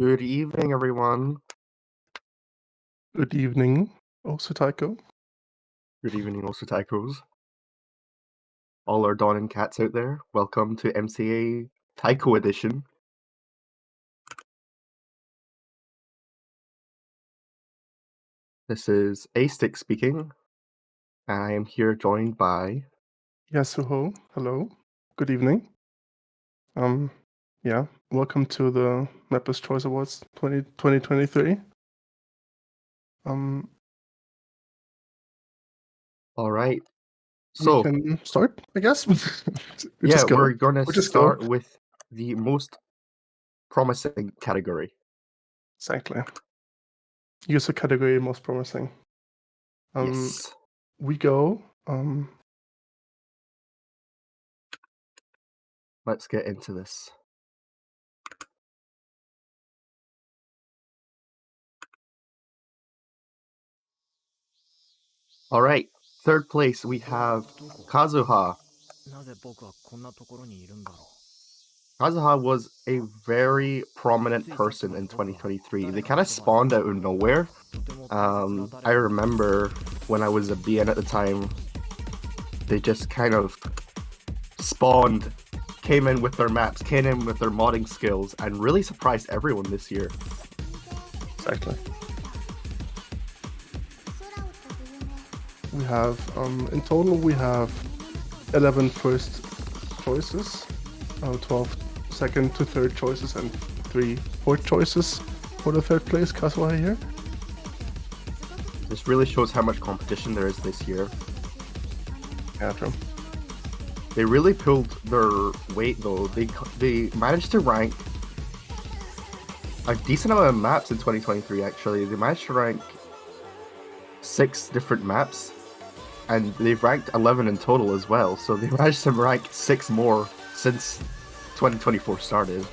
Good evening, everyone. Good evening, also Taiko. Good evening, also Taikos. All our Dawn and cats out there, welcome to MCA Taiko edition. This is A-Stick speaking, and I am here joined by... Yasuho, hello. Good evening. Yeah, welcome to the Mappers Choice Awards 2023. All right. We can start, I guess. We're going to just start with the most promising category. Exactly. User category most promising. Yes. We go. Let's get into this. All right. Third place, we have Kazuha. Kazuha was a very prominent person in 2023. They kind of spawned out of nowhere. I remember when I was a BN at the time, they just kind of spawned, came in with their maps, came in with their modding skills, and really surprised everyone this year. Exactly. We have, in total, we have 11 first choices, 12 second to third choices, and 3 fourth choices for the third place Kazuha here. This really shows how much competition there is this year. Yeah, true. They really pulled their weight though. They managed to rank a decent amount of maps in 2023 actually. They managed to rank 6 different maps, and they've ranked 11 in total as well. So they managed to rank 6 more since 2024 started.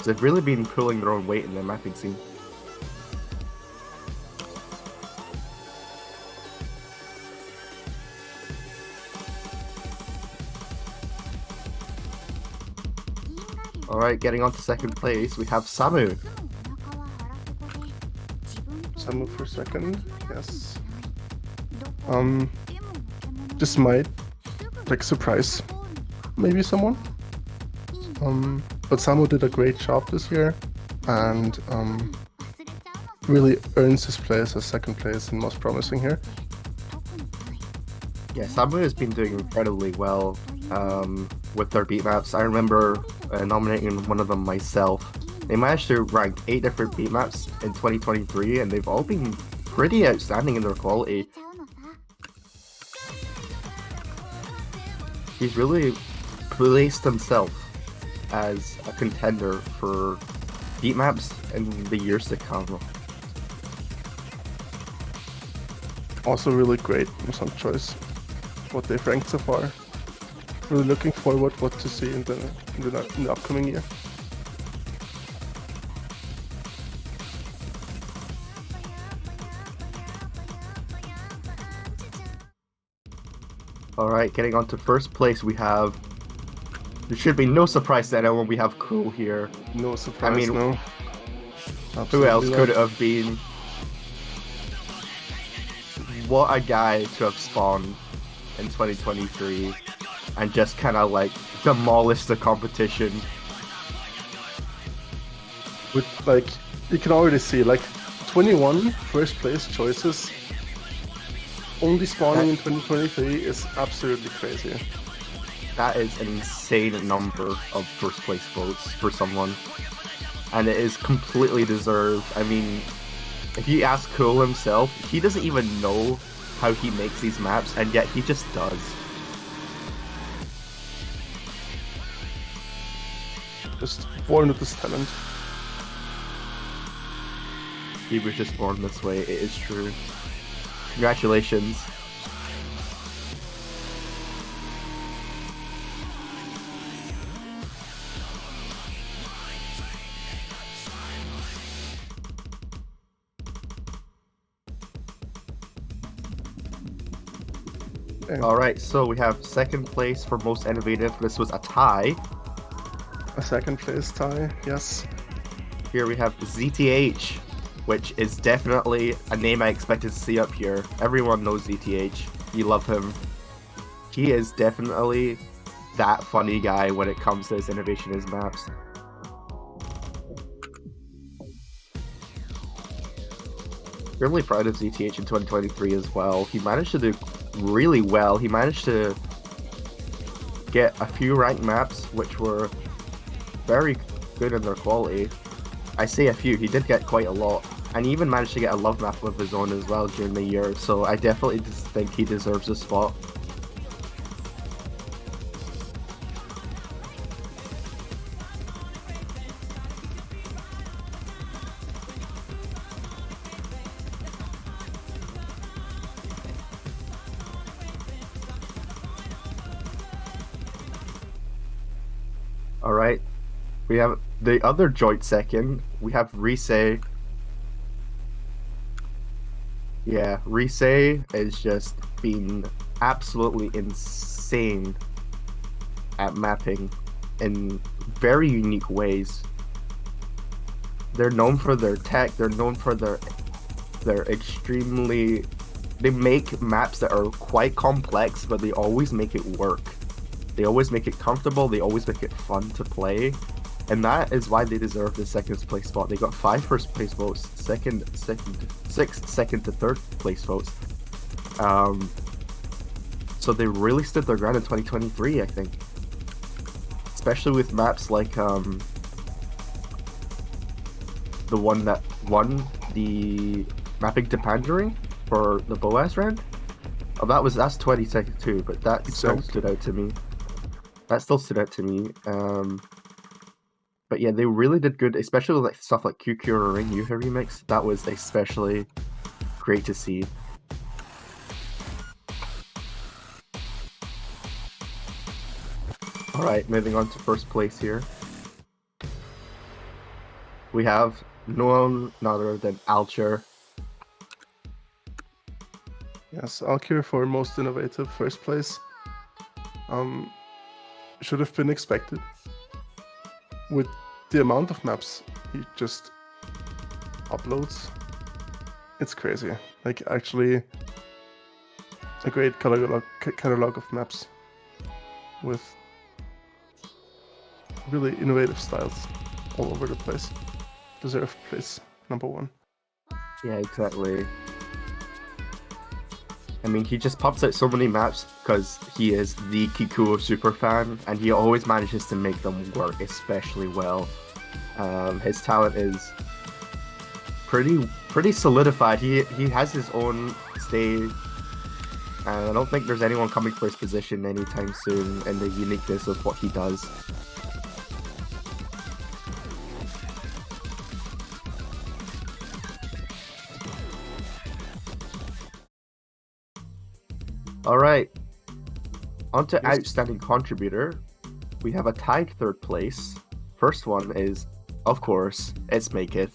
So they've really been pulling their own weight in the mapping scene. Alright, getting on to second place, we have Samu. Samu for second, yes. This might, like, surprise maybe someone. But Samu did a great job this year, and really earns his place as second place and most promising here. Yeah, Samu has been doing incredibly well with their beat maps. I remember nominating one of them myself. They managed to rank 8 different beat maps in 2023, and they've all been pretty outstanding in their quality. He's really placed himself as a contender for beat maps in the years to come. Also really great song choice, what they've ranked so far. Really looking forward what to see in the upcoming year. Alright, getting on to first place, we have... There should be no surprise to anyone, we have Cool here. No surprise, I mean, no. Who else could it have been? What a guy to have spawned in 2023 and just kind of like demolished the competition. With, like, you can already see, like, 21 first place choices only spawning in 2023 is absolutely crazy. That is an insane number of first place votes for someone, and it is completely deserved. I mean, if you ask Cool himself, he doesn't even know how he makes these maps, and yet he just does. Just born with this talent. He was just born this way, it is true. Congratulations. Alright, so we have second place for most innovative. This was a tie. A second place tie, yes. here we have ZTH, which is definitely a name I expected to see up here. Everyone knows ZTH. You love him. He is definitely that funny guy when it comes to his innovation in his maps. Really proud of ZTH in 2023 as well. He managed to do really well. He managed to get a few ranked maps which were very good in their quality. I say a few, he did get quite a lot. And he even managed to get a love map of his own as well during the year, so I definitely just think he deserves a spot. Alright, we have the other joint second. We have Risei. Yeah, Risei is just been absolutely insane at mapping in very unique ways. They're known for their tech, they're known for their extremely... They make maps that are quite complex, but they always make it work. They always make it comfortable, they always make it fun to play. And that is why they deserve the second place spot. They got 5 first place votes, 6 second to third place votes. So they really stood their ground in 2023, I think. Especially with maps like the one that won the mapping to pandering for the Boaz round. Oh, that's 2022 too, but that still stood out to me. That still stood out to me. But yeah, they really did good, especially with like stuff like QQ or Ring Yuha remix. That was especially great to see. Alright, moving on to first place here. We have none other than Alcher. Yes, Alcher for most innovative first place. Should have been expected. With the amount of maps he just uploads, it's crazy. Like, actually, a great catalog of maps with really innovative styles all over the place. Deserved place number 1. Yeah, exactly. I mean, he just pops out so many maps because he is the Kikuo superfan, and he always manages to make them work especially well. His talent is pretty solidified. He has his own stage, and I don't think there's anyone coming for his position anytime soon in the uniqueness of what he does. Alright, on to Outstanding Contributor. We have a tied third place. First one is, of course, it's Maketh.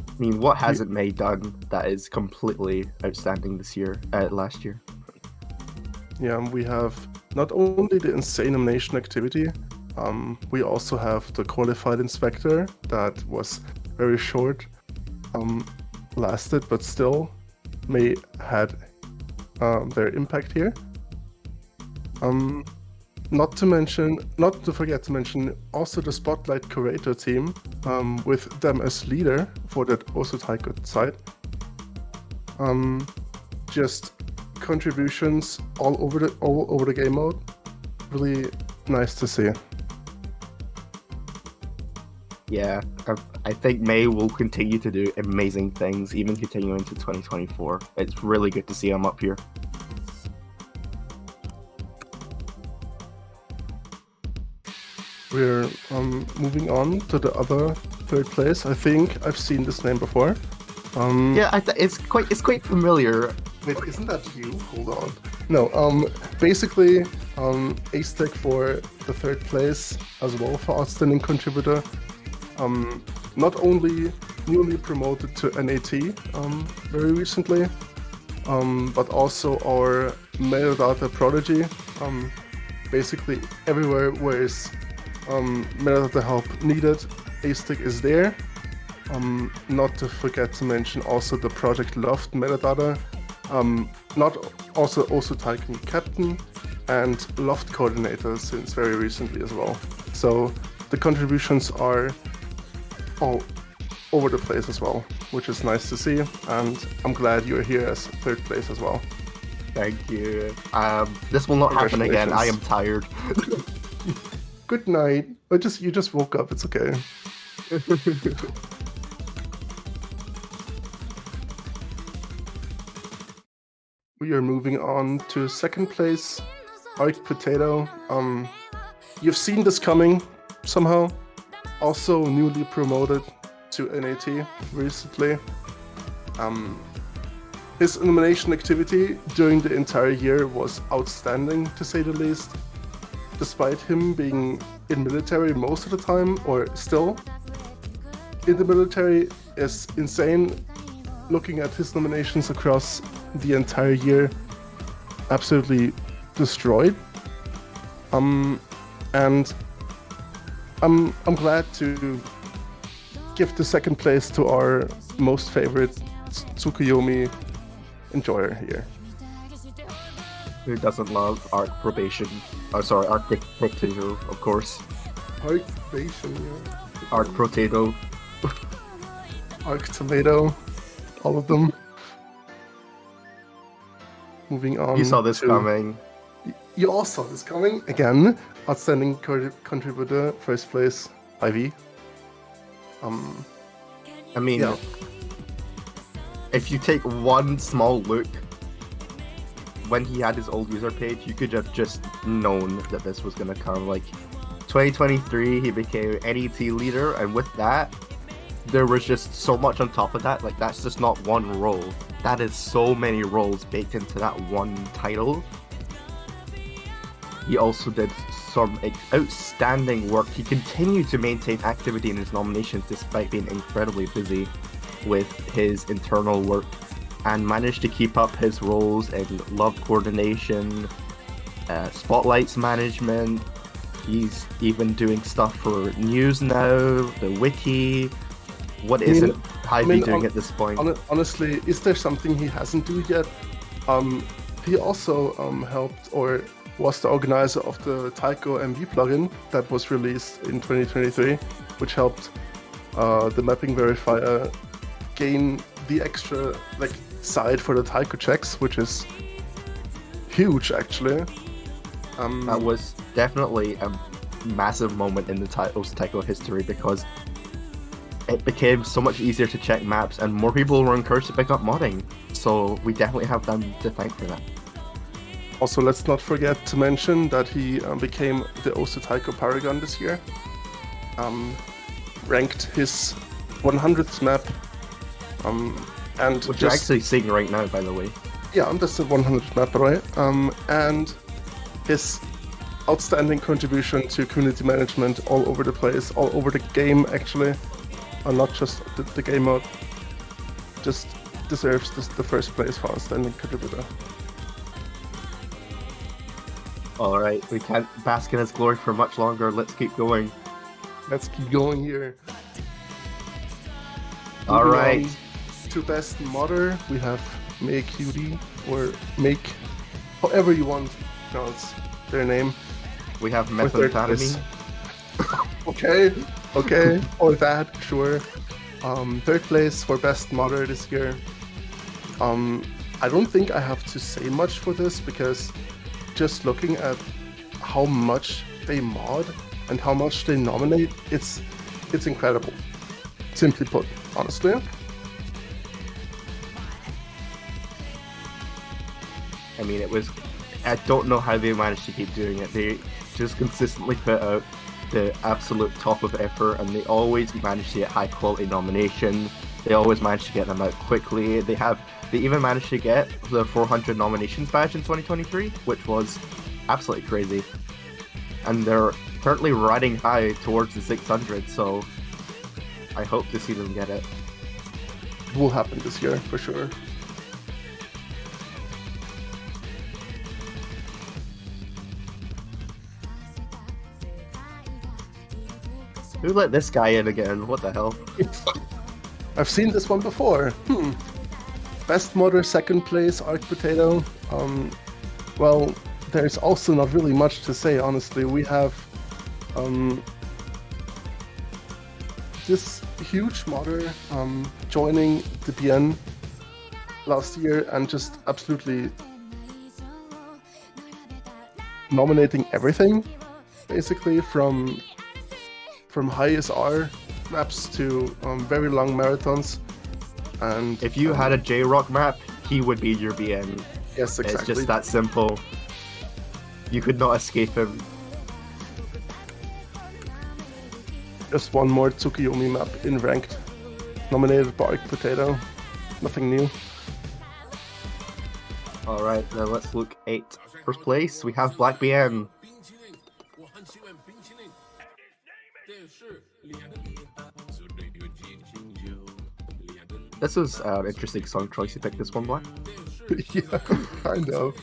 I mean, what hasn't May done that is completely outstanding this year, last year? Yeah, we have not only the insane nomination activity, we also have the qualified inspector that was very short. Lasted, but still May had their impact here. Not to forget to mention also the Spotlight Curator team, with them as leader for that also Taiko side. Just contributions all over the game mode. Really nice to see. Yeah, I think May will continue to do amazing things, even continuing into 2024. It's really good to see him up here. We're moving on to the other third place. I think I've seen this name before. Yeah, it's quite familiar. Wait, isn't that you? Hold on. No, basically, Ace-Tech for the third place as well for Outstanding Contributor. Not only newly promoted to NAT very recently, but also our Metadata Prodigy, basically everywhere where is metadata help needed. A-Stick is there. Not to forget to mention also the Project Loft metadata. Not also Taiko Captain and Loft Coordinator since very recently as well. So the contributions are all over the place as well, which is nice to see, and I'm glad you're here as third place as well. Thank you. This will not happen again. I am tired. Good night. You just woke up. It's okay. We are moving on to second place, Arc Potato. You've seen this coming somehow. Also newly promoted to NAT recently. His nomination activity during the entire year was outstanding, to say the least. Despite him being in military most of the time, or still in the military, is insane. Looking at his nominations across the entire year, absolutely destroyed. And I'm glad to give the second place to our most favorite Tsukuyomi enjoyer here. Who doesn't love Arc Probation? Oh, sorry, Arc Potato, of course. Arc Probation, yeah. Arc Potato. Arc Tomato, all of them. Moving on. You saw this coming. You all saw this coming. Again, outstanding contributor, first place, Ivy. I mean, yeah. If you take one small look, when he had his old user page, you could have just known that this was going to come. Like, 2023, he became NET leader, and with that, there was just so much on top of that. Like, that's just not one role. That is so many roles baked into that one title. He also did some outstanding work. He continued to maintain activity in his nominations despite being incredibly busy with his internal work, and managed to keep up his roles in love coordination, spotlights management. He's even doing stuff for news now, the wiki. What isn't Ivy doing at this point? Honestly, is there something he hasn't do yet? He also helped or was the organizer of the Taiko MV plugin that was released in 2023, which helped the mapping verifier gain the extra side for the Taiko checks, which is huge actually. That was definitely a massive moment in the Taiko history, because it became so much easier to check maps and more people were encouraged to pick up modding. So we definitely have them to thank for that. Also, let's not forget to mention that he became the OSU Taiko Paragon this year. Ranked his 100th map. And which you're actually seeing right now, by the way. Yeah, I'm just at 100th map, by the way. And his outstanding contribution to community management all over the place, all over the game actually, and not just the game mode, just deserves the first place for outstanding contributor. Alright, we can't bask in his glory for much longer. Let's keep going. Let's keep going here. Alright. To best modder, we have Make Cutie, or Make, however you want to pronounce their name. We have Methamphetamine. Okay, or that, sure. Third place for best modder this year. I don't think I have to say much for this, because just looking at how much they mod and how much they nominate, it's incredible. Simply put, honestly. I mean, I don't know how they managed to keep doing it. They just consistently put out the absolute top of effort, and they always manage to get high quality nominations. They always manage to get them out quickly. They even managed to get the 400 nominations badge in 2023, which was absolutely crazy. And they're currently riding high towards the 600, so I hope to see them get it. It will happen this year, for sure. Who let this guy in again? What the hell? I've seen this one before. Best modder, second place, Arc Potato. Well, there's also not really much to say, honestly. We have this huge modder joining the BN last year and just absolutely nominating everything, basically from high SR maps to very long marathons. And If you had a J-Rock map, he would be your BN. yes, exactly. It's just that simple. You could not escape him. Just one more Tsukiyomi map in ranked, nominated by Arc Potato. Nothing new. Alright, then let's look at first place. We have Black BN. This is an interesting song choice. You picked this one, Black? Yeah, kind of.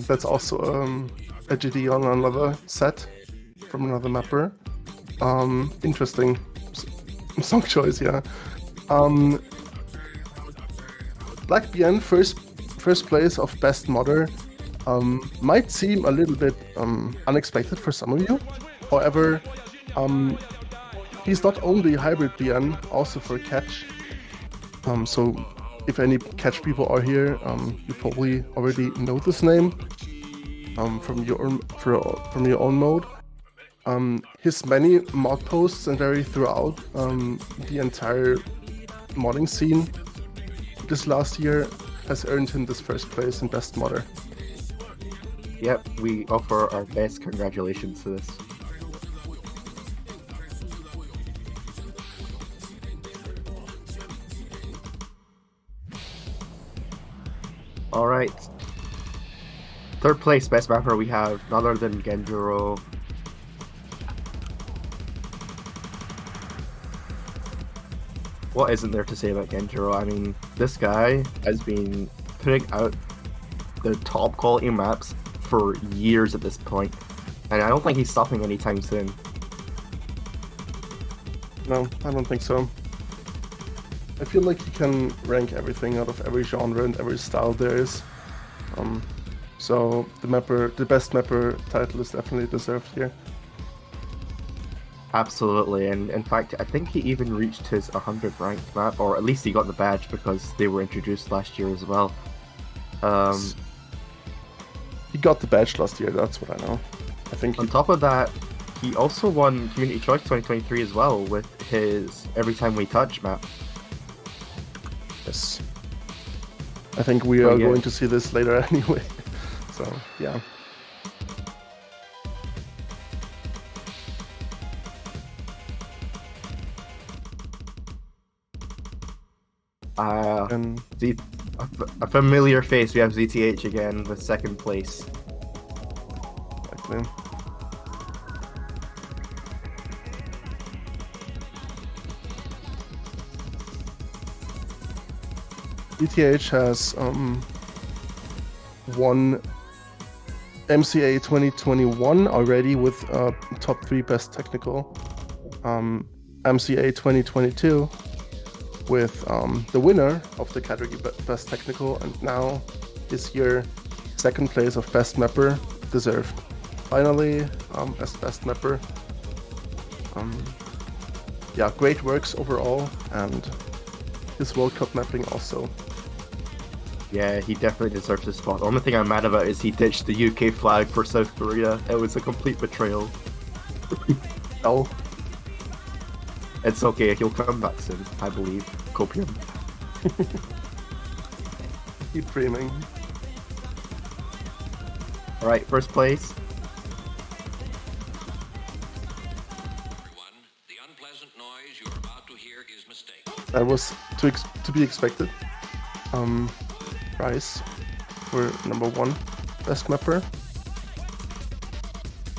That's also a Gideon Unlover set from another mapper. Interesting song choice, yeah. Black BN first place of best modder might seem a little bit unexpected for some of you. However, he's not only hybrid BN, also for catch. So if any catch people are here, you probably already know this name from your own mode. His many mod posts and vary throughout the entire modding scene this last year has earned him this first place in best modder. Yep, we offer our best congratulations to this. Alright. Third place best mapper we have none other than Genjuro. What isn't there to say about Genjuro? I mean, this guy has been putting out the top quality maps for years at this point, and I don't think he's stopping anytime soon. No, I don't think so. I feel like he can rank everything out of every genre and every style there is. So the best mapper title is definitely deserved here. Absolutely, and in fact, I think he even reached his 100 ranked map, or at least he got the badge because they were introduced last year as well. He got the badge last year, that's what I know. I think On top of that, he also won Community Choice 2023 as well with his Every Time We Touch map. Yes. I think we are going to see this later anyway. So, yeah. A familiar face. We have ZTH again with second place. Exactly. ZTH has won MCA 2021 already with top 3 best technical. MCA 2022 with the winner of the category best technical, and now this year second place of best mapper deserved. Finally, as best mapper. Yeah, great works overall, and his World Cup mapping also. Yeah, he definitely deserves his spot. The only thing I'm mad about is he ditched the UK flag for South Korea. It was a complete betrayal. Oh. It's okay, he'll come back soon, I believe. Copium. Keep dreaming. Alright, first place. The unpleasant noise you're about to hear is mistake. That was to be expected. Prize for number 1 best mapper.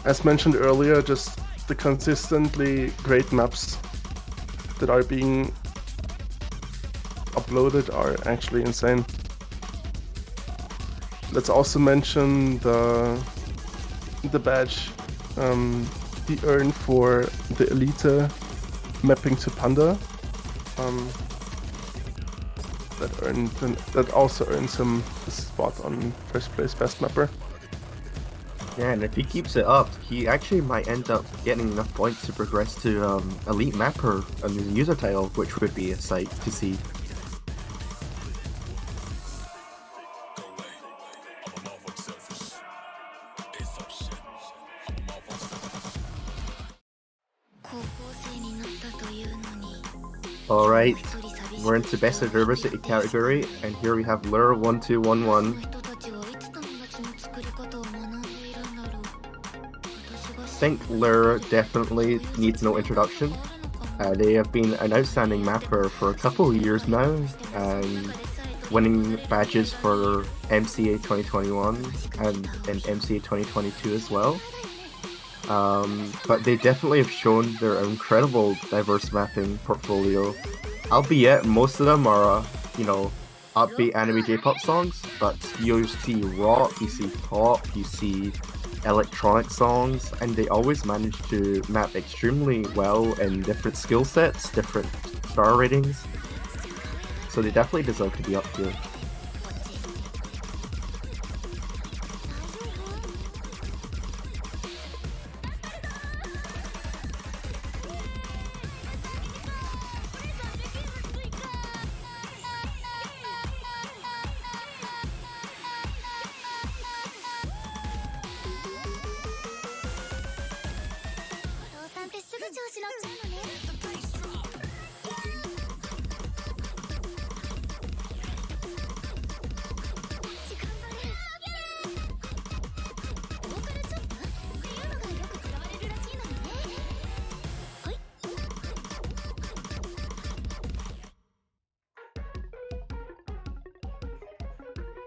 As mentioned earlier, just the consistently great maps that are being uploaded are actually insane. Let's also mention the badge the urn for the Elite mapping to Panda. That also earns him a spot on first place best mapper. Yeah, and if he keeps it up, he actually might end up getting enough points to progress to Elite Mapper on his user title, which would be a sight to see. Alright, we're into Best of Diversity category, and here we have Lure1211. I think Lure definitely needs no introduction. They have been an outstanding mapper for a couple of years now, and winning badges for MCA2021 and MCA2022 as well. But they definitely have shown their incredible diverse mapping portfolio, albeit most of them are, upbeat anime J-pop songs, but you see rock, you see pop, you see electronic songs, and they always manage to map extremely well in different skill sets, different star ratings, so they definitely deserve to be up here.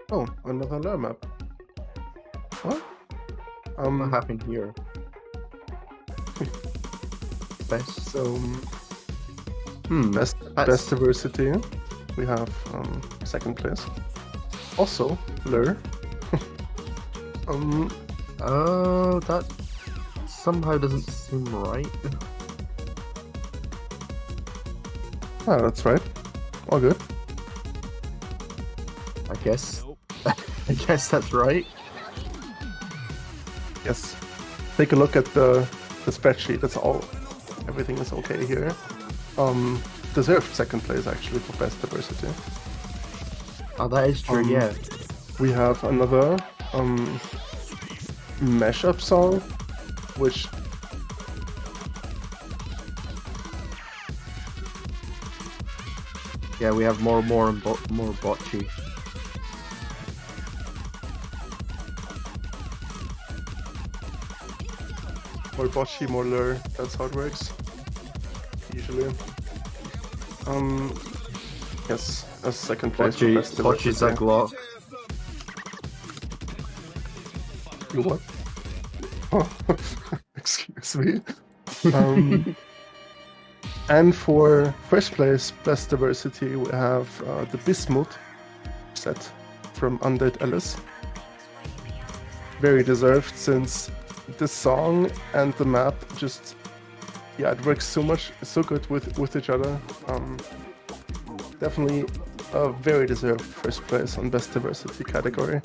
Oh, another lure map. What? What happened here? Best. So, That's- best diversity. We have second place. Also, Lure. That somehow doesn't seem right. Ah, that's right. All good. I guess that's right. Yes. Take a look at the spreadsheet. That's all. Everything is okay here. Deserved second place actually for best diversity. Oh, that is true, yeah. We have another mashup song, which Yeah, we have more botchy. more botchy, more lure. That's how it works. Usually. Yes, as second place for best Botchy's a diversity. Glock. You what? Oh, excuse me. And for first place, best diversity, we have the Bismuth set from Undead Alice. Very deserved, since this song and the map just, yeah, it works so good with each other. Definitely a very deserved first place on best diversity category.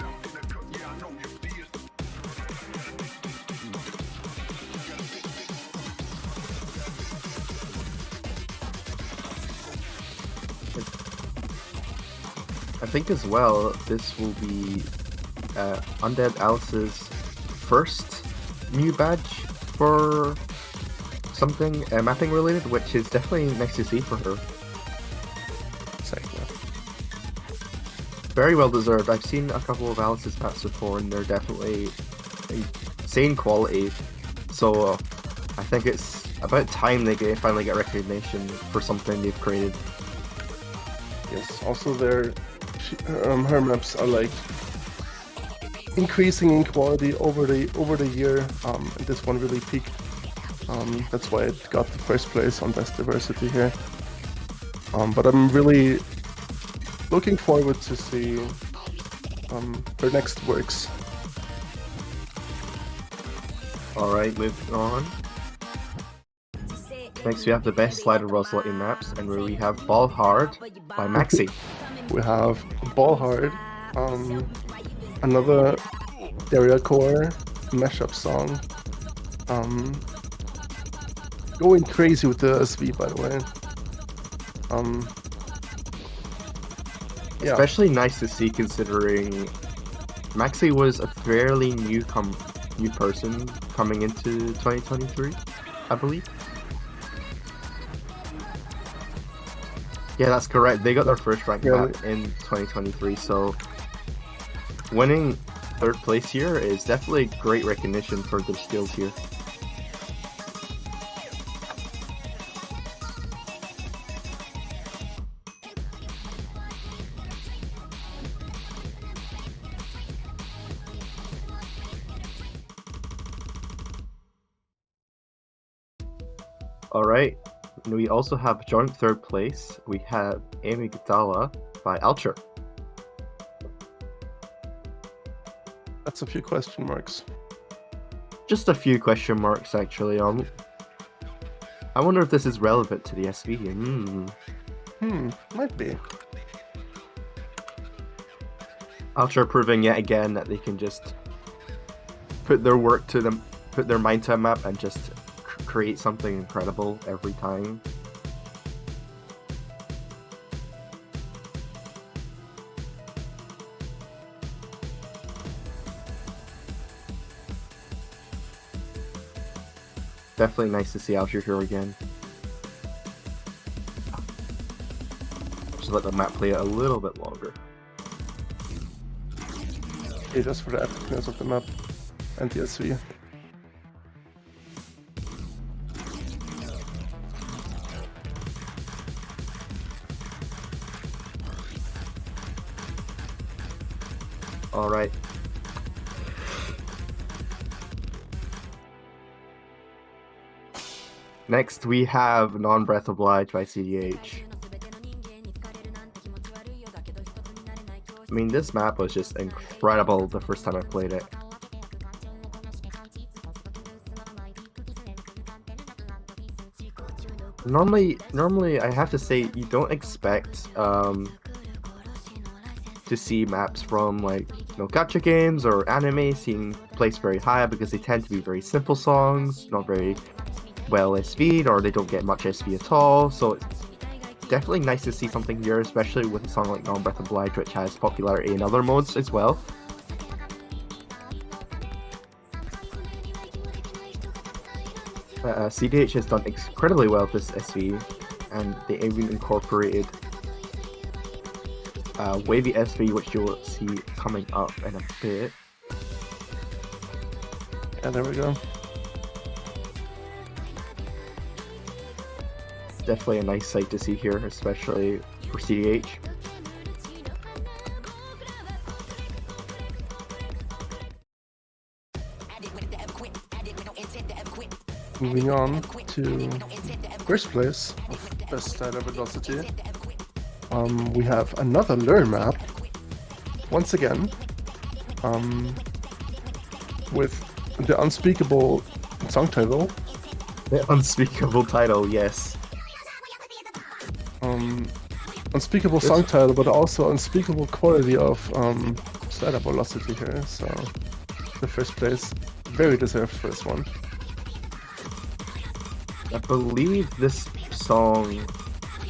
I think as well, this will be Undead Alice's first new badge for something mapping related, which is definitely nice to see for her. Exactly. Very well deserved. I've seen a couple of Alice's maps before, and they're definitely insane quality. So I think it's about time they finally get recognition for something they've created. Yes. Also, her maps are like increasing in quality over the year. And this one really peaked. That's why it got the first place on best diversity here. But I'm really looking forward to see her next works. Alright, moving on. Next, we have the best slider raw slotting maps, and where we have Ball Hard by Maxi. We have Ball Hard, another Area Core mashup song. Going crazy with the SV, by the way. Yeah. Especially nice to see considering Maxi was a fairly new person coming into 2023, I believe. Yeah, that's correct. They got their first rank map in 2023, so winning third place here is definitely great recognition for their skills here. Alright, we also have joint third place. We have Amygdala by Alcher. That's a few question marks. Just a few question marks, actually. I wonder if this is relevant to the SV. Might be. Alcher proving yet again that they can just put their work to them, put their mind to a map, and just create something incredible every time. Definitely nice to see Alcher here again. Just let the map play a little bit longer. Yeah, just for the epicness of the map and the SV. Alright. Next we have Non-Breath Obliged by CDH. I mean, this map was just incredible the first time I played it. Normally I have to say you don't expect to see maps from like gacha games or anime being placed very high because they tend to be very simple songs, not very well SV'd, or they don't get much SV at all. So it's definitely nice to see something here, especially with a song like Non-Breath Obliged, which has popularity in other modes as well. CDH has done incredibly well with this SV, and they even incorporated wavy SV, which you'll see coming up in a bit. Yeah, there we go. Definitely a nice sight to see here, especially for CDH. Moving on to first place of best slider velocity. We have another Lure map, once again, with the unspeakable song title. The unspeakable title, yes. Unspeakable song title, but also unspeakable quality of slider velocity here. So the first place, very deserved for this one. I believe this song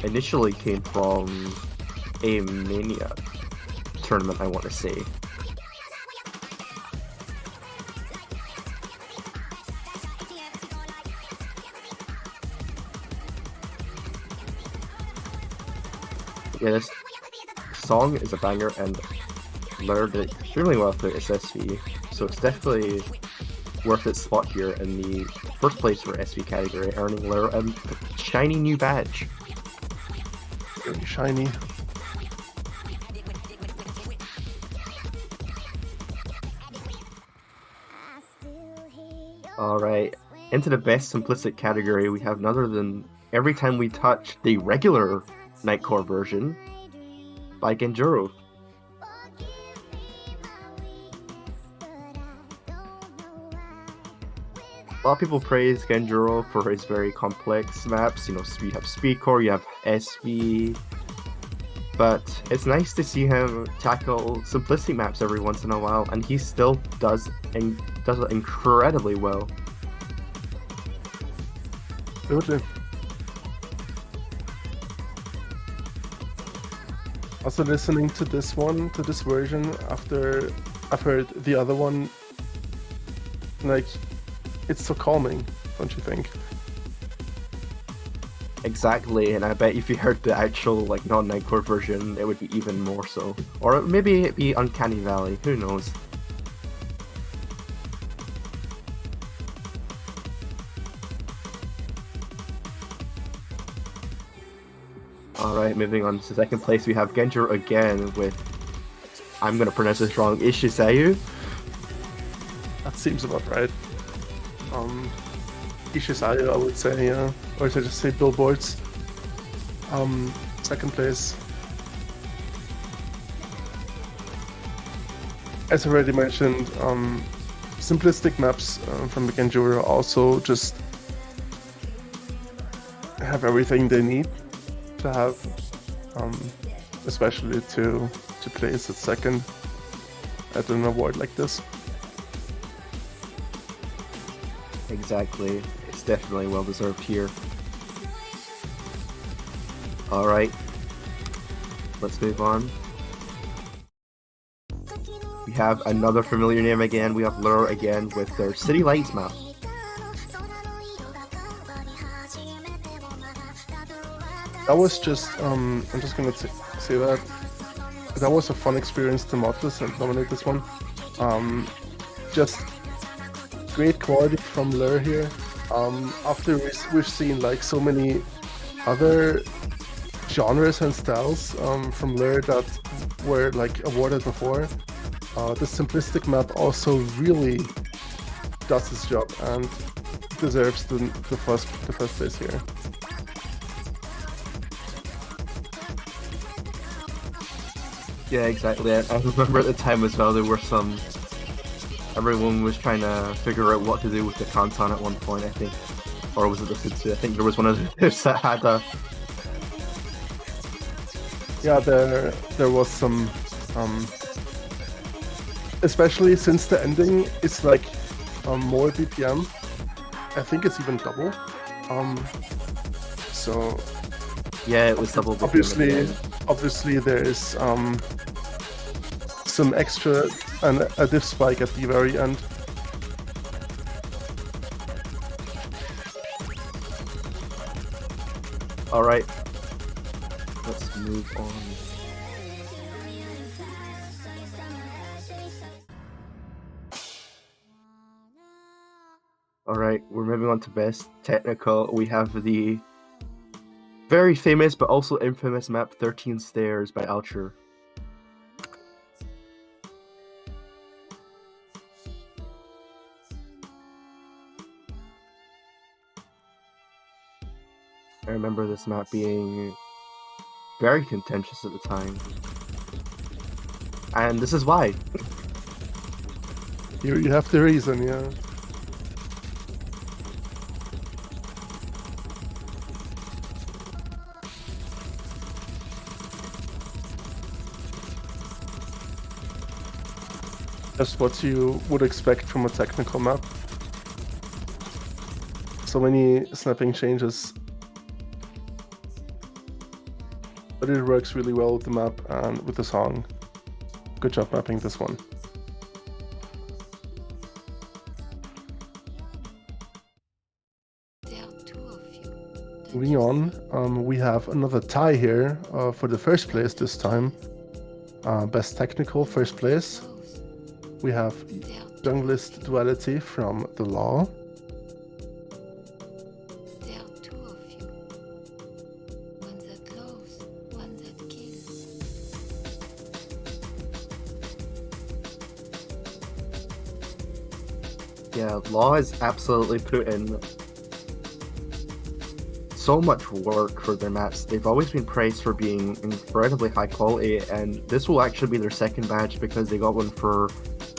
initially came from a Mania tournament, I want to say. Yeah, this song is a banger and learned it extremely well through its SV, so it's definitely worth its spot here in the first place for SV category, earning Lure a shiny new badge. Very shiny. Alright, into the best simplistic category, we have none other than Every Time We Touch, the regular Nightcore version by Genjuro. A lot of people praise Genjuro for his very complex maps. You know, you have Speed Core, you have SB, but it's nice to see him tackle simplistic maps every once in a while, and he still does it incredibly well. Absolutely. Also, listening to this version, after I've heard the other one, like, it's so calming, don't you think? Exactly, and I bet if you heard the actual like non-Nightcore version, it would be even more so. Or maybe it'd be Uncanny Valley, who knows? Alright, moving on to second place, we have Genjuro again with, I'm gonna pronounce this wrong, Ishisayu. That seems about right. Ishisayo, I would say, yeah. Or should I just say billboards? Second place. As already mentioned, simplistic maps from the Genjuro also just have everything they need to have, especially to place at second at an award like this. Exactly, it's definitely well deserved here. Alright, let's move on. We have another familiar name again, we have Lure again with their City Lights map. That was just, I'm just gonna say that was a fun experience to mod this and nominate this one. Just great quality from Lure here. After we've seen like so many other genres and styles from Lure that were like awarded before, the simplistic map also really does its job and deserves the first place here. Yeah, exactly. I remember at the time as well, there were some... Everyone was trying to figure out what to do with the Kantan at one point, I think. Or was it the Futsu? I think there was one of those that had a... Yeah, there was some... especially since the ending, it's like more BPM. I think it's even double. So... Yeah, it was double BPM. Obviously there is some extra and a diff spike at the very end. Alright, let's move on. Alright, we're moving on to best technical. We have the very famous but also infamous map 13 Stairs by Alcher. I remember this map being very contentious at the time. And this is why. You have the reason, yeah. Just what you would expect from a technical map. So many snapping changes. But it works really well with the map and with the song. Good job mapping this one. Moving on, we have another tie here for the first place this time. Best technical, first place. We have Junglist Duality from The Law. Yeah, Law has absolutely put in so much work for their maps. They've always been praised for being incredibly high quality, and this will actually be their second badge because they got one for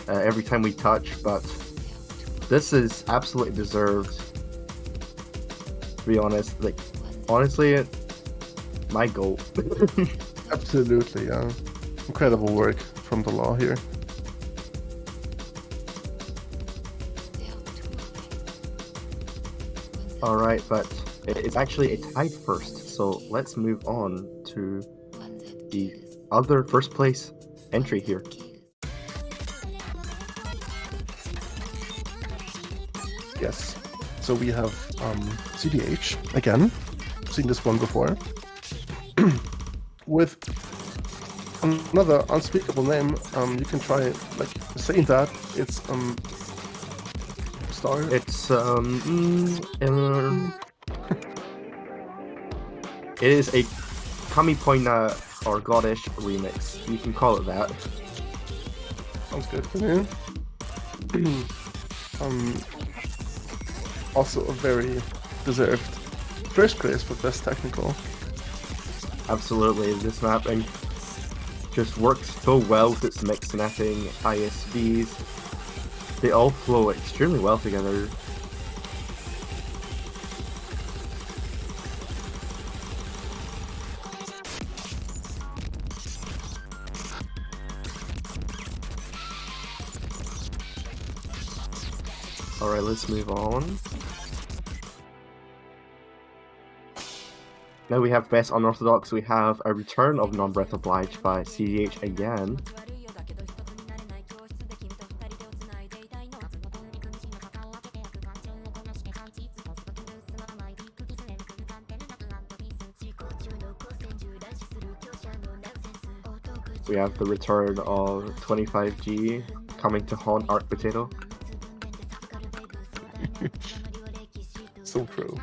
Every Time We Touch, but This is absolutely deserved. To be honest, like, honestly, my goal. Absolutely, yeah. Incredible work from the law here. Alright, but it's actually a tied first, so let's move on to the other first place entry here. Yes. So we have CDH again. Seen this one before. With another unspeakable name. You can try like saying that. It's Star. It's it is a Kamipoina or Godish remix. You can call it that. Sounds good to me. Also a very deserved first place for best technical. Absolutely, this mapping just works so well with its mix snapping, ISVs. They all flow extremely well together. Alright, let's move on. Now we have Best Unorthodox. We have a return of Non-Breath Obliged by CDH again. We have the return of 25G coming to haunt Art Potato. So true.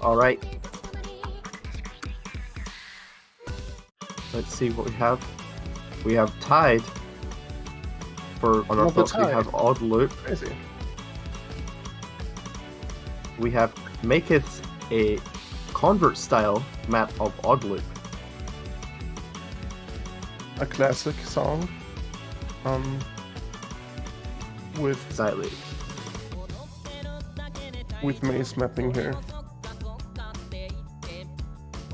Alright. Let's see what we have. We have tied for Unorthodox. We have Odd Loop. Crazy. We have Maketh a convert style map of Odd Loop. A classic song. Exactly. With maze mapping here.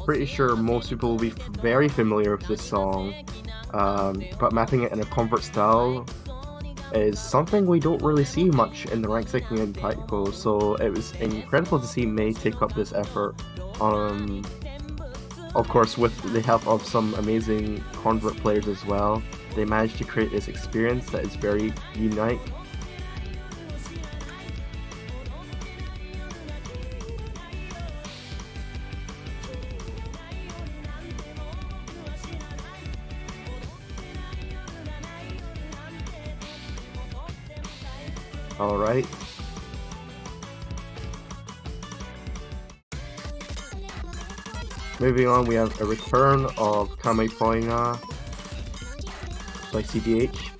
Pretty sure most people will be very familiar with this song, but mapping it in a convert style is something we don't really see much in the rank 16 in Taiko, so it was incredible to see May take up this effort. Of course, with the help of some amazing convert players as well, they managed to create this experience that is very unique. Alright. Moving on, we have a return of Kamipoina by CDH.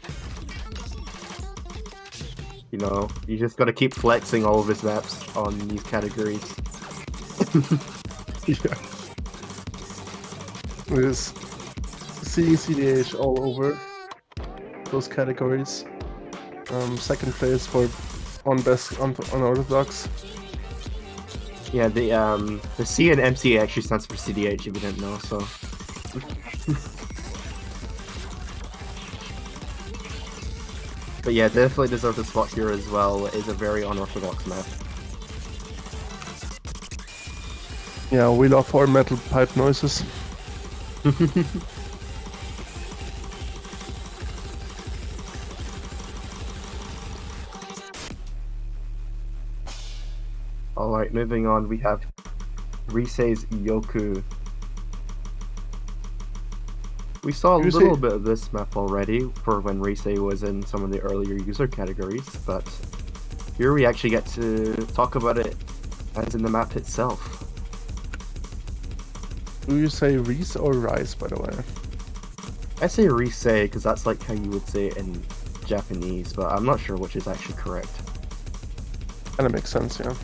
You know, you just gotta keep flexing all of his maps on these categories. Yeah. With seeing CDH all over those categories. Second place for Best Unorthodox. Yeah, the C in MCA actually stands for CDH if you didn't know, so. But yeah, definitely deserves a spot here as well. It is a very unorthodox map. Yeah, we love our metal pipe noises. Alright, moving on, we have Risei's Yoku. We saw a little bit of this map already for when Risei was in some of the earlier user categories, but here we actually get to talk about it as in the map itself. Do you say Reese or Rice, by the way? I say Rise because that's like how you would say it in Japanese, but I'm not sure which is actually correct. Kinda makes sense, yeah.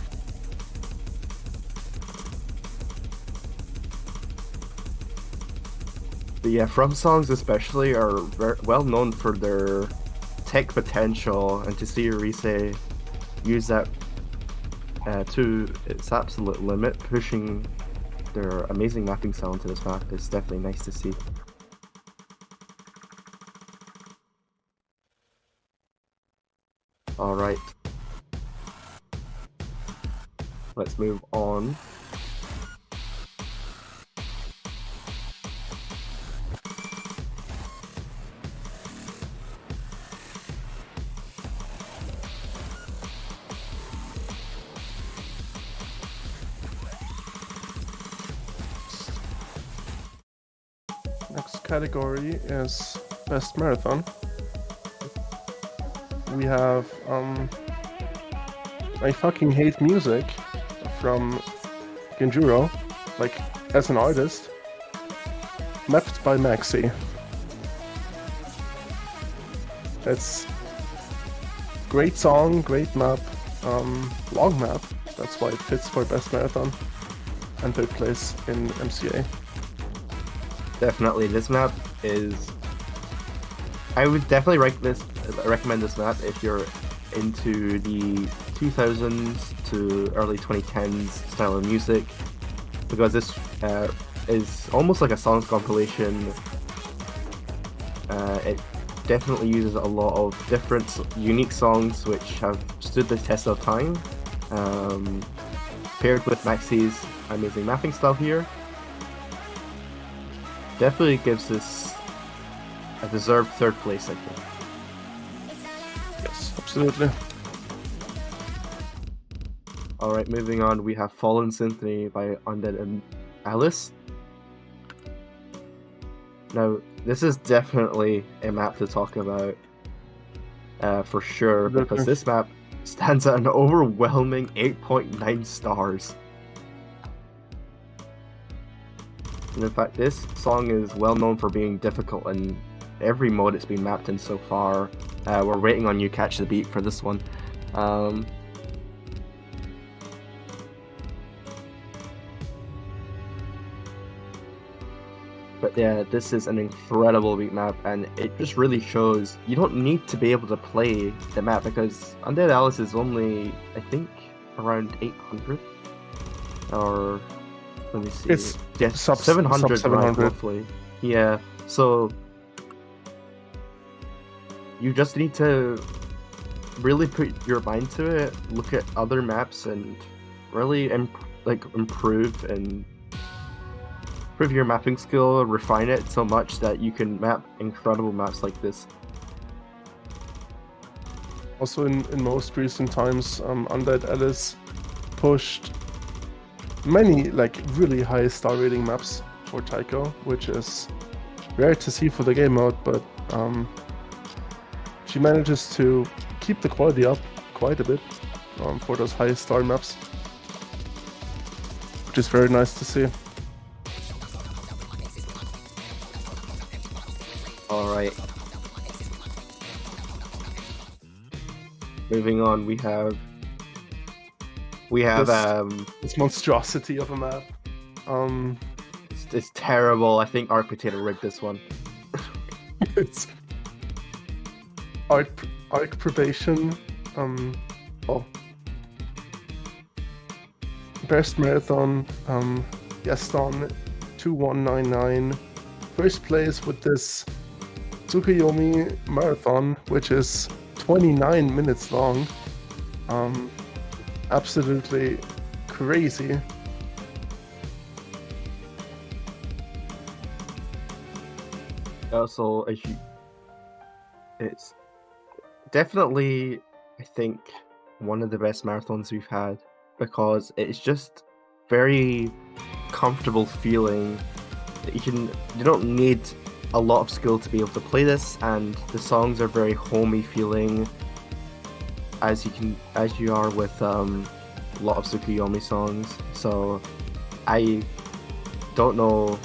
But yeah, From songs especially are very well known for their tech potential, and to see Rise use that to its absolute limit, pushing their amazing mapping style into this map is definitely nice to see. Alright. Let's move on. Next category is Best Marathon. We have I fucking hate music from Genjuro, like as an artist, mapped by Maxi. It's great song, great map, long map. That's why it fits for Best Marathon and third place in MCA. Definitely, this map is. I would definitely recommend this map if you're into the 2000s to early 2010s style of music, because this is almost like a songs compilation. It definitely uses a lot of different unique songs which have stood the test of time, paired with Maxi's amazing mapping style here. Definitely gives this a deserved third place, I think. Yes, absolutely. Alright, moving on, we have Fallen Symphony by Undead and Alice. Now, this is definitely a map to talk about for sure, because this map stands at an overwhelming 8.9 stars. And in fact, this song is well known for being difficult in every mode it's been mapped in so far. We're waiting on you Catch the Beat for this one. But yeah, this is an incredible beat map, and it just really shows you don't need to be able to play the map, because Undead Alice is only, I think, around 800, or let me see. It's sub 700, sub 700. roughly. Yeah, so you just need to really put your mind to it, look at other maps, and really improve your mapping skill, refine it so much that you can map incredible maps like this. Also, in most recent times, Undead Alice pushed many really high star rating maps for Taiko, which is rare to see for the game mode, but she manages to keep the quality up quite a bit for those high star maps, which is very nice to see. Alright. Moving on, we have this monstrosity of a map. It's terrible. I think Art Potato rigged this one. It's Arc Probation. Best Marathon. Gaston 2199. First place with this Tsukuyomi Marathon, which is 29 minutes long. Absolutely crazy. Also, it's definitely, I think, one of the best marathons we've had, because it's just very comfortable feeling that you don't need a lot of skill to be able to play this, and the songs are very homey feeling, as you are with a lot of Tsukuyomi songs. So I don't know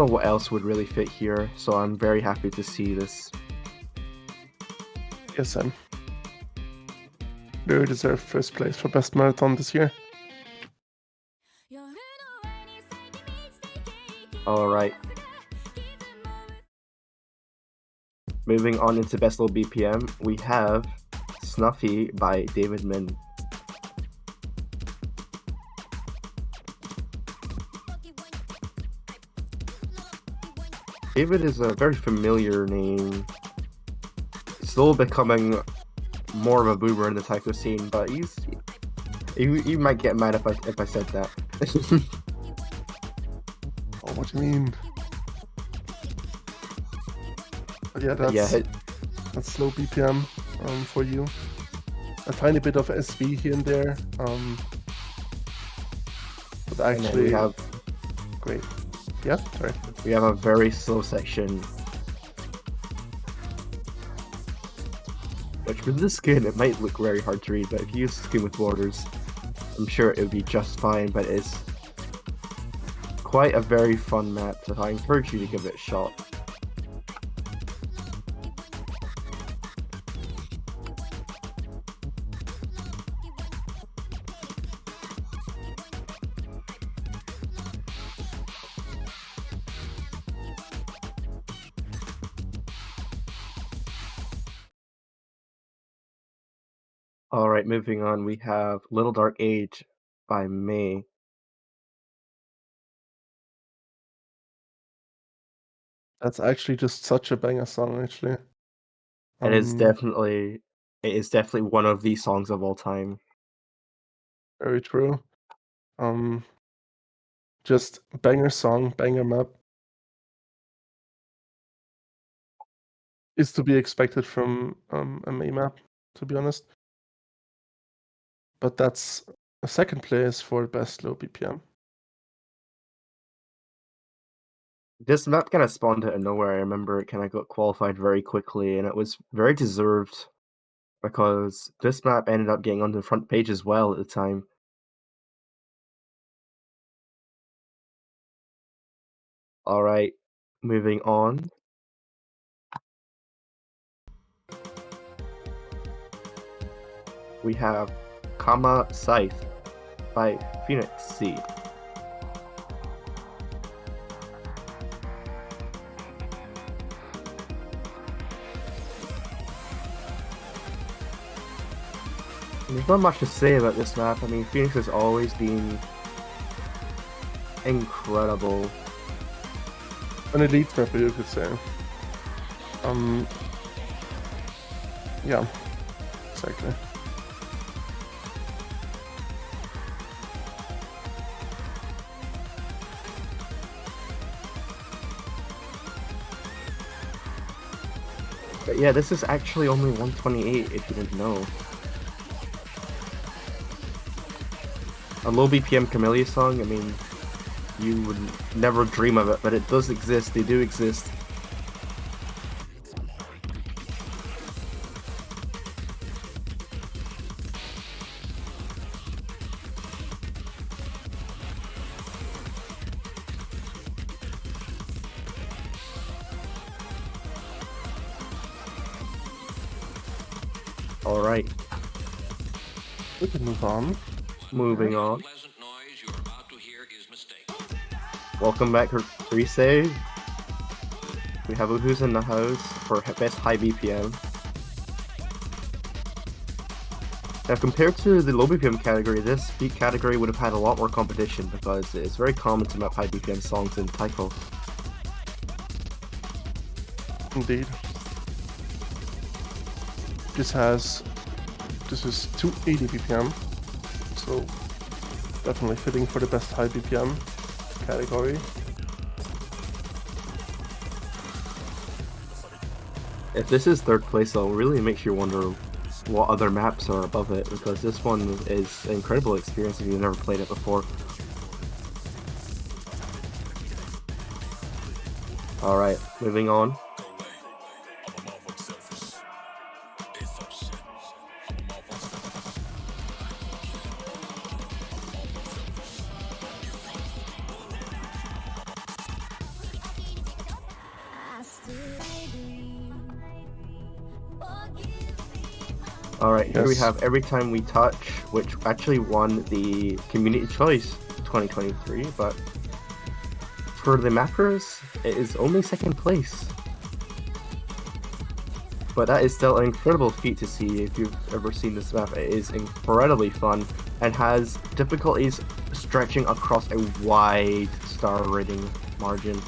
what else would really fit here, so I'm very happy to see this. Yes, Sam. Very deserved first place for best marathon this year. Alright. Moving on into best low BPM, we have Snuffy by David Min. David is a very familiar name. Still becoming more of a boomer in the Taiko scene, but you might get mad if I said that. Oh, what do you mean? But yeah, that's low BPM for you. A tiny bit of SV here and there, but actually we have great. Yeah, sorry. We have a very slow section, which with this skin it might look very hard to read, but if you use skin with borders, I'm sure it would be just fine. But it's quite a very fun map, so I encourage you to give it a shot. Alright, moving on, we have Little Dark Age by May. That's actually just such a banger song, actually. It is definitely one of the songs of all time. Very true. Just banger song, banger map. Is to be expected from a May map, to be honest. But that's a second place for best low BPM. This map kind of spawned out of nowhere. I remember it kind of got qualified very quickly, and it was very deserved because this map ended up getting on the front page as well at the time. Alright, moving on. We have Kama Scythe by Phoenix C. There's not much to say about this map. I mean, Phoenix has always been incredible. An elite mapper, you could say. Yeah, exactly. But yeah, this is actually only 128 if you didn't know. A low BPM Camellia song, I mean, you would never dream of it, but it does exist, they do exist. Alright. We can move on. Moving on. Pleasant noise you're about to hear is mistake. Welcome back, Resave. We have Who's in the House for best high BPM. Now, compared to the low BPM category, this beat category would have had a lot more competition because it's very common to map high BPM songs in Taiko. Indeed. This is 280 BPM, so definitely fitting for the best high BPM category. If this is third place, though, it really makes you wonder what other maps are above it, because this one is an incredible experience if you've never played it before. Alright, moving on. Alright, here we Yes. have Every Time We Touch, which actually won the Community Choice 2023, but for the mappers, it is only second place. But that is still an incredible feat to see if you've ever seen this map. It is incredibly fun and has difficulties stretching across a wide star rating margin.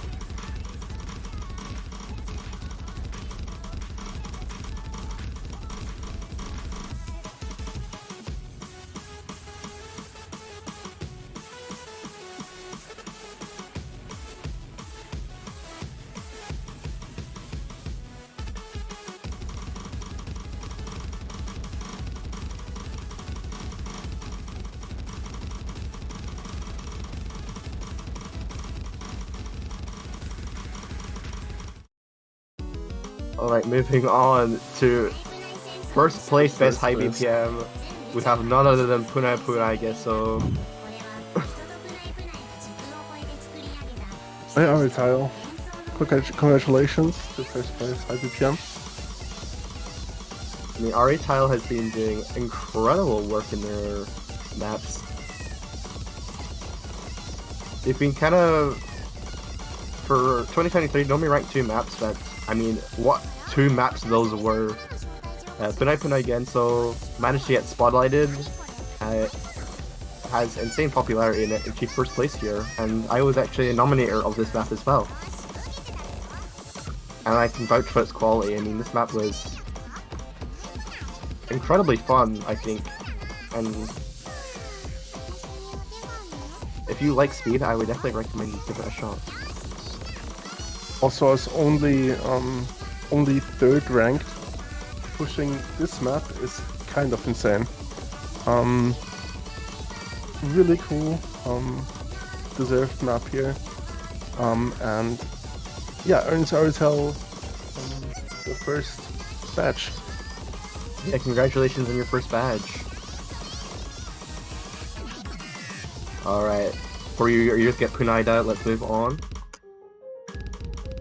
Alright, moving on to first place best high place. BPM. We have none other than Punai Punai, I guess, so Hey, alright, Tile. Congratulations to first place high BPM. I mean, RA Tile has been doing incredible work in their maps. They've been kind of, for 2023, they only ranked 2 maps, but I mean, what 2 maps those were. Punai Punai again, so managed to get spotlighted. Has insane popularity and it achieved first place here, and I was actually a nominator of this map as well. And I can vouch for its quality. I mean, this map was incredibly fun, I think, and if you like speed, I would definitely recommend you give it a shot. Also, as only 3rd ranked, pushing this map is kind of insane. Really cool, deserved map here, and yeah, earns RSL the first badge. Yeah, congratulations on your first badge. Alright, for your ears get Punaida, let's move on.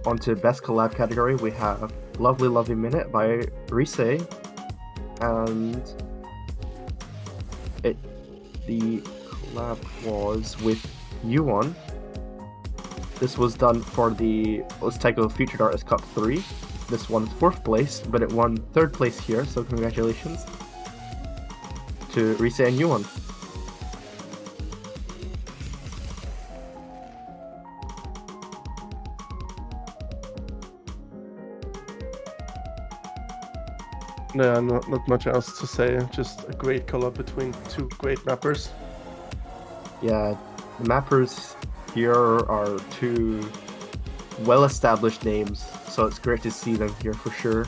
Onto best collab category, we have Lovely Lovely Minute by Rise, and the collab was with Yuan. This was done for the Taiko Featured Artist Cup 3. This won 4th place, but it won 3rd place here, so congratulations to Rise and Yuan. Yeah, not much else to say, just a great collab between 2 great mappers. Yeah, the mappers here are 2 well-established names, so it's great to see them here for sure.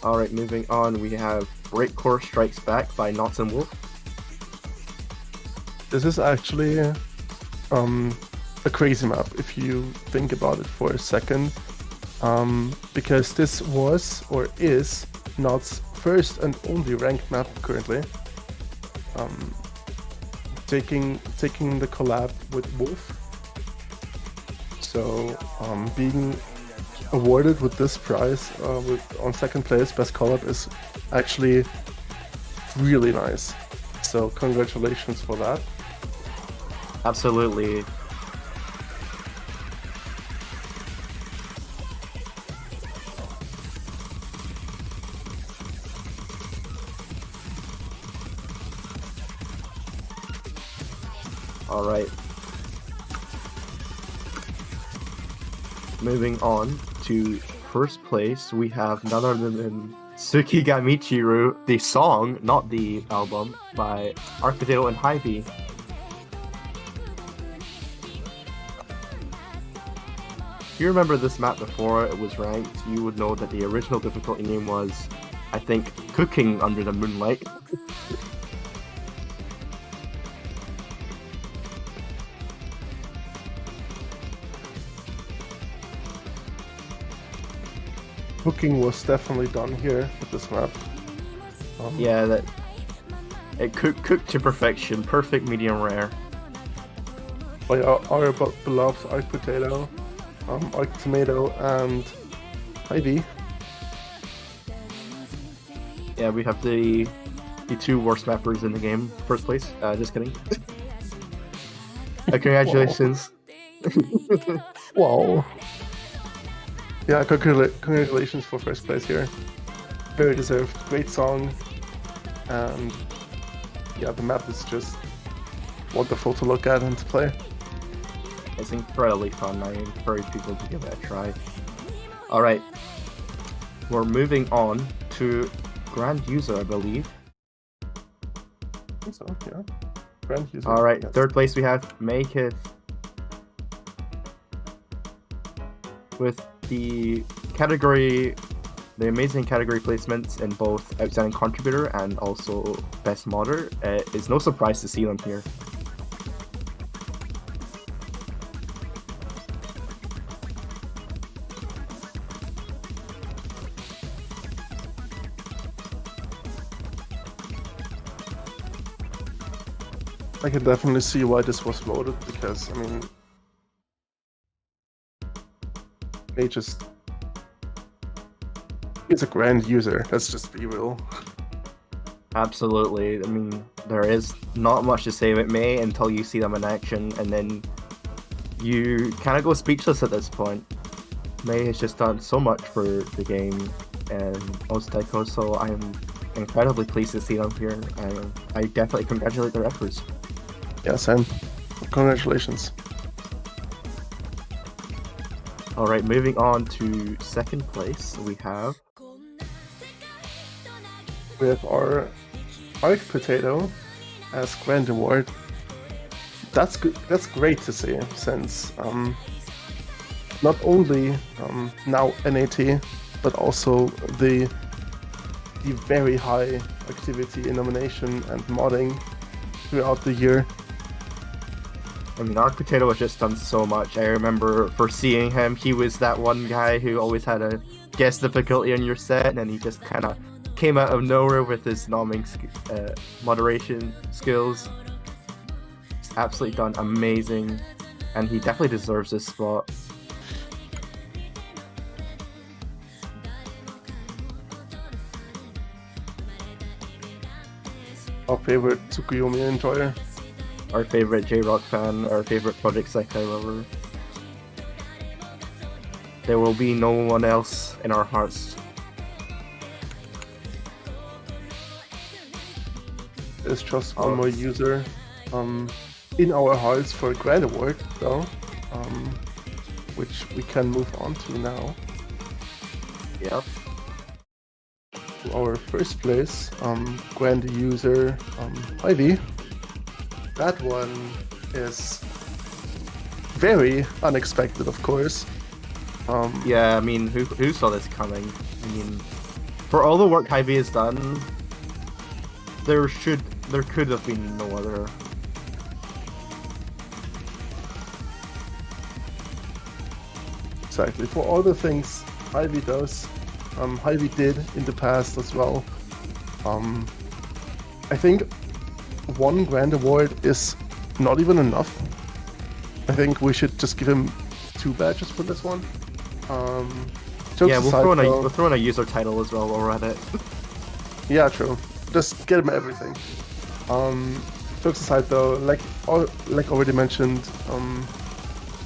Alright, moving on, we have Breakcore Strikes Back by Knots and Wolf. This is actually a crazy map if you think about it for a second, because this was or is Not's first and only ranked map currently. Taking the collab with Wolf, so being awarded with this prize on 2nd place best collab is actually really nice. So congratulations for that. Absolutely. Alright. Moving on to first place, we have none other than Tsukigamichiru, the song, not the album, by Arcpotato and Hy-Vee. If you remember this map before it was ranked, you would know that the original difficulty name was, I think, Cooking Under the Moonlight. Cooking was definitely done here with this map. Yeah, that it cooked to perfection, perfect medium rare. by our beloved Arc Potato, Arc Tomato, and Ivy. Yeah, we have the two worst mappers in the game. First place. Just kidding. Congratulations. Wow. Yeah, congratulations for first place here. Very deserved. Great song. And yeah, the map is just wonderful to look at and to play. It's incredibly fun. I encourage people to give it a try. Alright. We're moving on to Grand User, I believe. I think so, yeah. Grand User. Alright, yes. third place we have Maketh with the amazing category placements in both Outstanding Contributor and also Best Modder. It's no surprise to see them here. I can definitely see why this was voted, because, I mean, they just... It's a Grand User, let's just be real. Absolutely. I mean, there is not much to say about May until you see them in action, and then you kind of go speechless at this point. May has just done so much for the game, and also Taiko, so I'm incredibly pleased to see them here, and I definitely congratulate their efforts. Yeah, Sam. Congratulations. Alright, moving on to second place, we have our Arc Potato as Grand Award. That's good. That's great to see, since not only now NAT, but also the very high activity in nomination and modding throughout the year. I mean, Arc Potato has just done so much. I remember foreseeing him, he was that one guy who always had a guess difficulty on your set, and then he just kind of came out of nowhere with his nomming moderation skills. He's absolutely done amazing, and he definitely deserves this spot. Our favorite Tsukuyomi enjoyer. Our favorite J-Rock fan, our favorite Project Sekai lover. There will be no one else in our hearts. There's just one more user in our hearts for a Grand Award, though, which we can move on to now. Yep. To our first place, Grand User Ivy. That one is very unexpected, of course. Yeah, I mean, who saw this coming? I mean, for all the work Hy-Vee has done, there could have been no other. Exactly. For all the things Hy-Vee does, Hy-Vee did in the past as well. I think one Grand Award is not even enough. I think we should just give him 2 badges for this one. Yeah, we'll throw in a user title as well while we're at it. Yeah, true. Just get him everything. Jokes aside though, like already mentioned,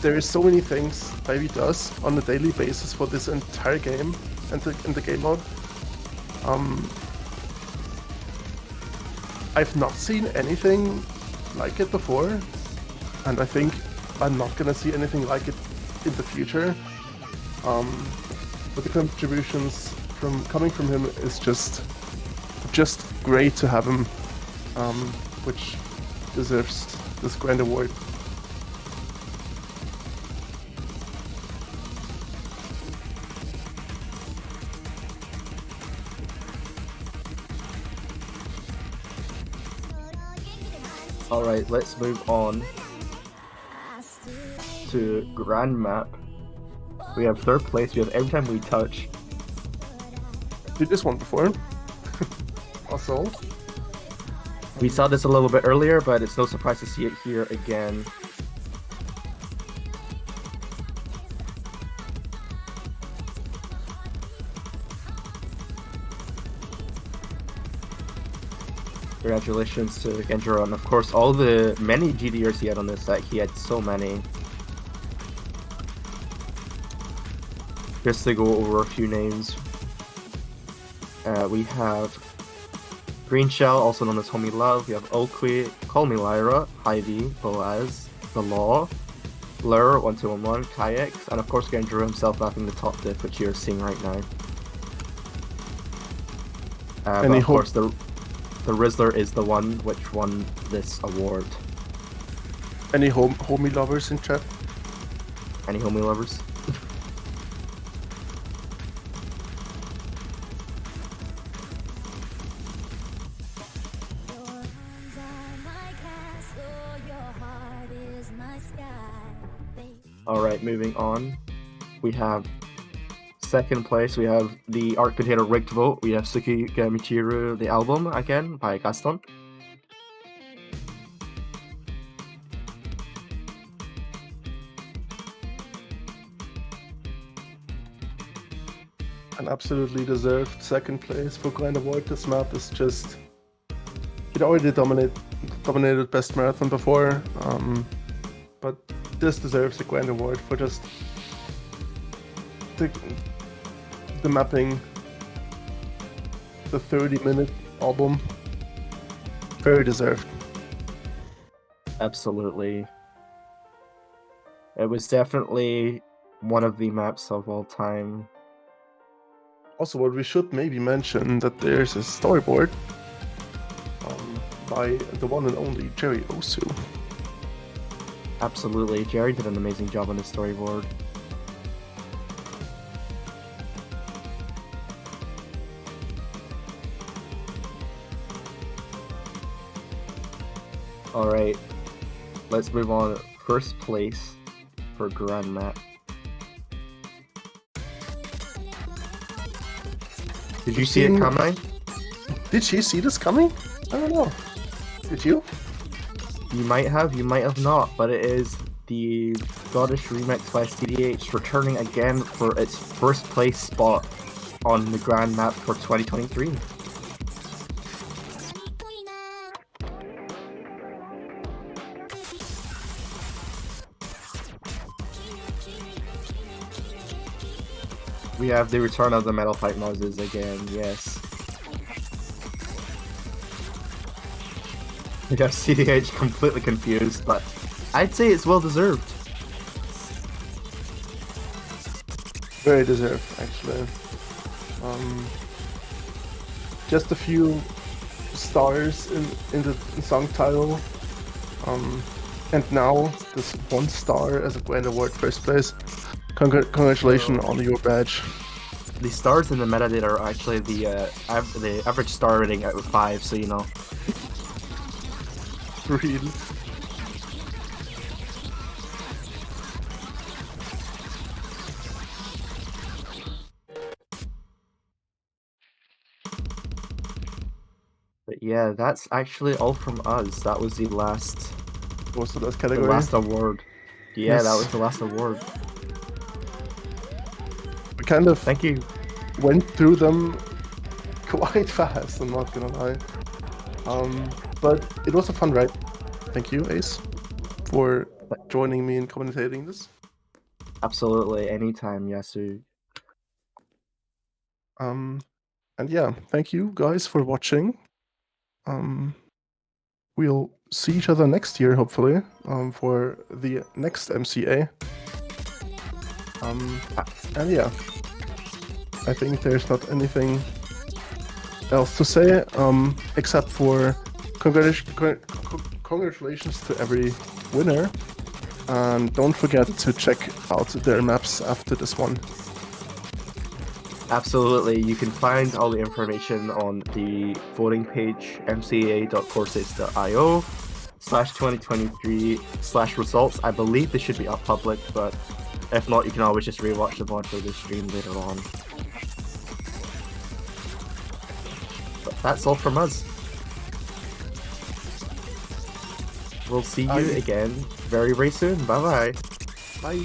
there is so many things Hy-Vee does on a daily basis for this entire game and the game mode. I've not seen anything like it before, and I think I'm not gonna see anything like it in the future. But the contributions coming from him is just great to have him, which deserves this Grand Award. Alright, let's move on to Grand Map. We have third place, we have Every Time We Touch. Did this one before. Also. We saw this a little bit earlier, but it's no surprise to see it here again. Congratulations to Genjiro, and of course all the many GDRs he had on this set. He had so many. Just to go over a few names. We have Green Shell, also known as Homie Love. We have Okui, Call Me Lyra, Heidi, Boaz, The Law, Lur, 1211, Kayaks, and of course Genjiro himself having the top diff, which you're seeing right now. But of course the Rizzler is the one which won this award. Any homie lovers in chat? Any homie lovers? Alright, moving on. We have second place, we have the Art Potato Rigged Vote. We have Suki Michiru, the album, again, by Gaston. An absolutely deserved second place for Grand Award. This map is just... It already dominated Best Marathon before, but this deserves a Grand Award for just the mapping, the 30-minute album. Very deserved. Absolutely. It was definitely one of the maps of all time. Also, what we should maybe mention that there's a storyboard by the one and only Jerry Osu. Absolutely. Jerry did an amazing job on the storyboard. Alright, let's move on. First place for Grand Map. Did you see it coming? Did she see this coming? I don't know. Did you? You might have not, but it is the Goddess Remix by STDH returning again for its first place spot on the Grand Map for 2023. We have the return of the Metal Fight Moses again, yes. We have CDH completely confused, but I'd say it's well deserved. Very deserved, actually. Just a few stars in the song title. And now this 1 star as a Grand Award first place. Congratulations on your badge. The stars in the metadata are actually the average star rating out of 5, so you know. Really? But yeah, that's actually all from us. That was the last... What's the last The category? last award. Yeah, Yes. that was the last award. We kind of Thank you. went through them quite fast, I'm not gonna lie. But it was a fun ride. Thank you, Ace, for joining me in commentating this. Absolutely, anytime, Yasu. And yeah, thank you guys for watching. We'll see each other next year, hopefully, for the next MCA. And yeah, I think there's not anything else to say, except for congratulations to every winner. And don't forget to check out their maps after this one. Absolutely, you can find all the information on the voting page, mca.courses.io/2023/results. I believe they should be up public, but if not, you can always just rewatch the VOD for the stream later on. But that's all from us. We'll see you again very, very soon. Bye-bye. Bye.